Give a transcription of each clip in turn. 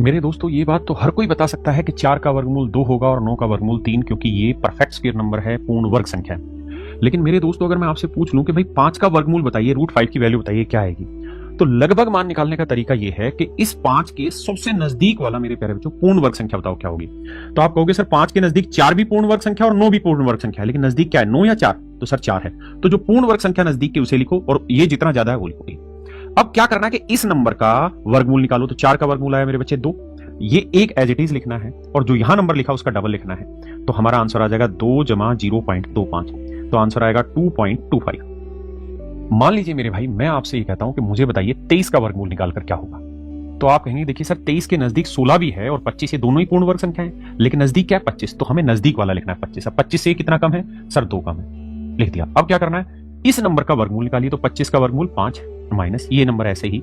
मेरे दोस्तों ये बात तो हर कोई बता सकता है कि 4 का वर्गमूल 2 होगा और 9 का वर्गमूल 3, क्योंकि ये परफेक्ट स्क्वायर नंबर है, पूर्ण वर्ग संख्या है। लेकिन मेरे दोस्तों अगर मैं आपसे पूछ लूं कि भाई 5 का वर्गमूल बताइए, √5 की वैल्यू बताइए क्या आएगी, तो लगभग मान निकालने का तरीका ये है कि इस 5 के सबसे नजदीक वाला मेरे प्यारे बच्चों पूर्ण वर्ग संख्या बताओ क्या होगी। तो आप कहोगे सर 5 के नजदीक 4 भी पूर्ण वर्ग संख्या और 9 भी पूर्ण वर्ग संख्या है, लेकिन नजदीक क्या है, 9 या 4? तो सर 4 है। तो जो पूर्ण वर्ग संख्या नजदीक की उसे लिखो और ये जितना ज्यादा है वो लिखोगे। अब क्या करना है कि इस नंबर का वर्गमूल निकालो। तो 4 का वर्गमूल आया मेरे बच्चे 2, ये एक एज इट इज लिखना है और जो यहां नंबर लिखा उसका डबल लिखना है। तो हमारा आंसर आ जाएगा 2 जमा 0.25, तो आंसर आएगा 2.25। मान लीजिए मेरे भाई मैं आपसे ये कहता हूं कि मुझे बताइए 23 का वर्गमूल निकालकर क्या होगा। तो आप कहेंगे देखिए सर 23 के नजदीक 16 भी है और 25, ये दोनों ही पूर्ण वर्ग संख्या है, लेकिन नजदीक क्या है 25, तो हमें नजदीक वाला लिखना है 25। अब 25 से कितना कम है सर 2 कम है, लिख दिया। अब क्या करना है, इस नंबर का वर्गमूल निकालिए। तो 25 का वर्गमूल 5 माइनस ये नंबर ऐसे ही,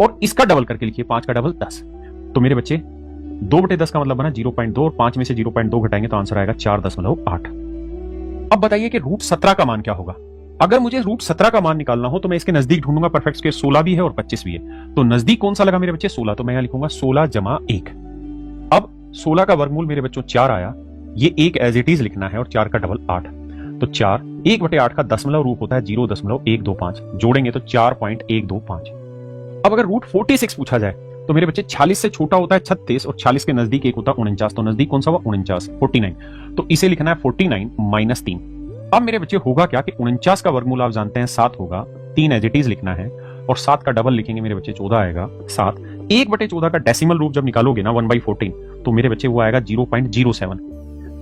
और इसका डबल करके लिखिए, 5 का डबल 10। तो मेरे बच्चे 2/10 का मतलब बना 0.2 और 5 में से 0.2 घटाएंगे तो आंसर आएगा 4.8। अब बताइए कि √17 का मान क्या होगा। अगर मुझे √17 का मान निकालना हो तो मैं इसके नजदीक ढूंढूंगा। परफेक्ट स्क्वायर 16 भी है और 25 भी है, तो नजदीक कौन सा लगा मेरे बच्चे 16, तो मैं यहां लिखूंगा 16 जमा 1। अब 16 का वर्गमूल मेरे बच्चों 4 आया, ये एक एज इट इज लिखना है और 4 का डबल 8। तो 4 1/8 का दशमलव रूप होता है 0.125, जोड़ेंगे तो 4.125। अब अगर √46 पूछा जाए तो मेरे बच्चे 46 से छोटा होता है 36 और 46 के नजदीक एक होता है 49, तो नजदीक कौन सा हुआ 49, 49। तो इसे लिखना है 49 माइनस 3। अब मेरे बच्चे होगा क्या कि 49 का वर्गमूल आप जानते हैं 7 होगा, 3 एज इट इज लिखना है और 7 का डबल लिखेंगे मेरे बच्चे 14 आएगा 7। 1/14 का डेसिमल रूप जब निकालोगे ना 1/14, तो मेरे बच्चे वो आएगा 0.07।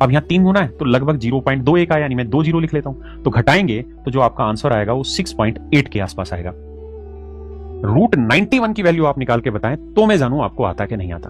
अब यहाँ 3 गुना है तो लगभग 0.21 आया, यानी मैं 2 जीरो लिख लेता हूं। तो घटाएंगे तो जो आपका आंसर आएगा वो 6.8 के आसपास आएगा। √91 की वैल्यू आप निकाल के बताएं तो मैं जानूं आपको आता कि नहीं आता।